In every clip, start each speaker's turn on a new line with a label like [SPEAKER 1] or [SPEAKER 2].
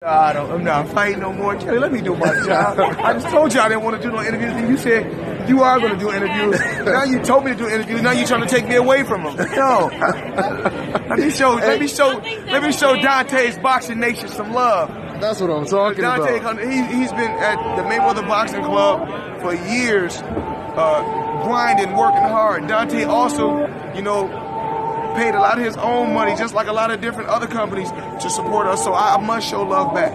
[SPEAKER 1] I'm not fighting no more. Kelly, let me do my job. I just told you I didn't want to do no interviews, and you said you are going to do interviews. Now you told me to do interviews. Now you're trying to take me away from them. No. Let me show Dante's Boxing Nation some love.
[SPEAKER 2] That's what I'm talking about.
[SPEAKER 1] He's been at the Mayweather Boxing Club for years, grinding, working hard. Dante also, paid a lot of his own money, just like a lot of different other companies, to support us. So I must show love back.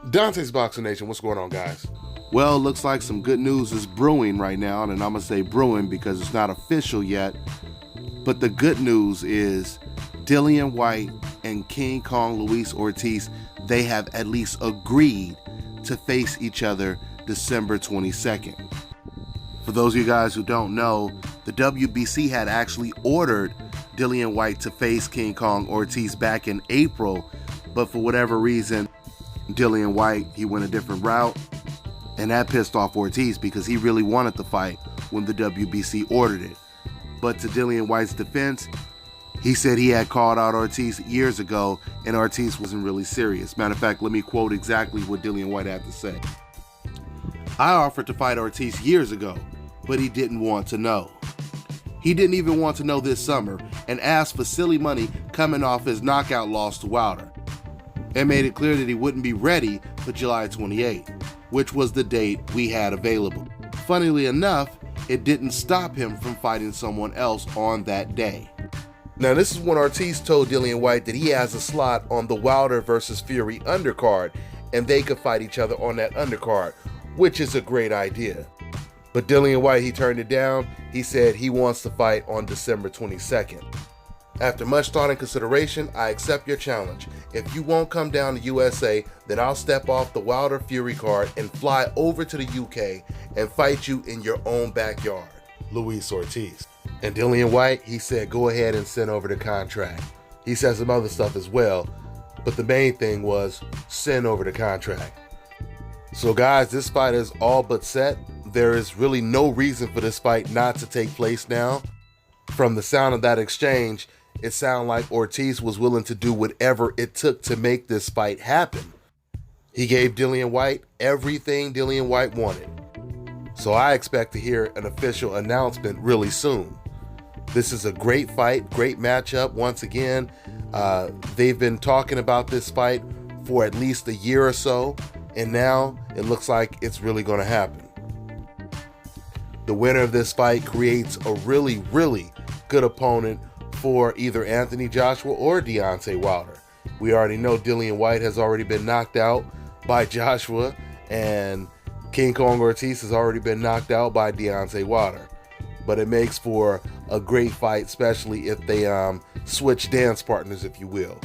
[SPEAKER 2] Dante's Boxing Nation, what's going on, guys? Well, looks like some good news is brewing right now, and I'm going to say brewing because it's not official yet. But the good news is Dillian Whyte and King Kong Luiz Ortiz, they have at least agreed to face each other December 22nd. For those of you guys who don't know, the WBC had actually ordered Dillian Whyte to face King Kong Ortiz back in April, but for whatever reason, Dillian Whyte, he went a different route, and that pissed off Ortiz because he really wanted the fight when the WBC ordered it. But to Dillian Whyte's defense, he said he had called out Ortiz years ago, and Ortiz wasn't really serious. Matter of fact, let me quote exactly what Dillian Whyte had to say. "I offered to fight Ortiz years ago, but he didn't want to know. He didn't even want to know this summer and asked for silly money coming off his knockout loss to Wilder, and made it clear that he wouldn't be ready for July 28, which was the date we had available. Funnily enough, it didn't stop him from fighting someone else on that day." Now, this is when Ortiz told Dillian Whyte that he has a slot on the Wilder versus Fury undercard, and they could fight each other on that undercard, which is a great idea. But Dillian Whyte, he turned it down. He said he wants to fight on December 22nd. "After much thought and consideration, I accept your challenge. If you won't come down to USA, then I'll step off the Wilder Fury card and fly over to the UK and fight you in your own backyard." Luiz Ortiz. And Dillian Whyte, he said go ahead and send over the contract. He said some other stuff as well, but the main thing was send over the contract. So guys, this fight is all but set. There is really no reason for this fight not to take place now. From the sound of that exchange, it sounded like Ortiz was willing to do whatever it took to make this fight happen. He gave Dillian Whyte everything Dillian Whyte wanted. So I expect to hear an official announcement really soon. This is a great fight, great matchup. Once again, they've been talking about this fight for at least a year or so, and now it looks like it's really going to happen. The winner of this fight creates a really, really good opponent for either Anthony Joshua or Deontay Wilder. We already know Dillian Whyte has already been knocked out by Joshua, and King Kong Ortiz has already been knocked out by Deontay Wilder. But it makes for a great fight, especially if they switch dance partners, if you will.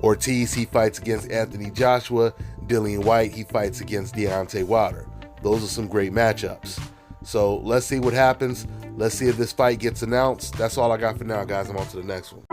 [SPEAKER 2] Ortiz, he fights against Anthony Joshua. Dillian Whyte, he fights against Deontay Wilder. Those are some great matchups. So let's see what happens. Let's see if this fight gets announced. That's all I got for now, guys. I'm on to the next one.